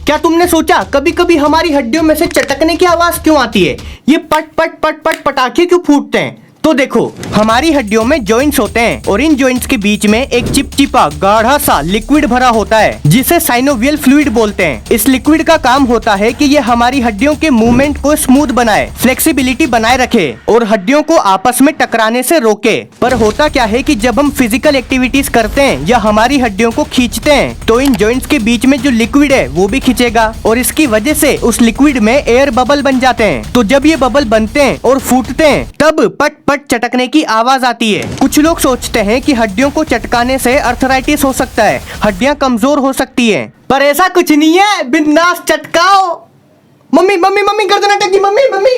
क्या तुमने सोचा कभी कभी हमारी हड्डियों में से चटकने की आवाज क्यों आती है? ये पट पट पट पट पटाखे क्यों फूटते हैं? तो देखो, हमारी हड्डियों में जॉइंट्स होते हैं और इन जॉइंट्स के बीच में एक चिपचिपा गाढ़ा सा लिक्विड भरा होता है जिसे साइनोवियल फ्लूइड बोलते हैं। इस लिक्विड का काम होता है कि ये हमारी हड्डियों के मूवमेंट को स्मूथ बनाए, फ्लेक्सिबिलिटी बनाए रखे और हड्डियों को आपस में टकराने से रोके। पर होता क्या है कि जब हम फिजिकल एक्टिविटीज करते हैं या हमारी हड्डियों को खींचते हैं तो इन जॉइंट्स के बीच में जो लिक्विड है वो भी खींचेगा और इसकी वजह से उस लिक्विड में एयर बबल बन जाते हैं। तो जब ये बबल बनते हैं और फूटते हैं तब पट पट चटकने की आवाज आती है। कुछ लोग सोचते हैं कि हड्डियों को चटकाने से अर्थराइटिस हो सकता है, हड्डियां कमजोर हो सकती हैं, पर ऐसा कुछ नहीं है। बिंदास चटकाओ। मम्मी मम्मी मम्मी गर्दन अटकी, मम्मी मम्मी।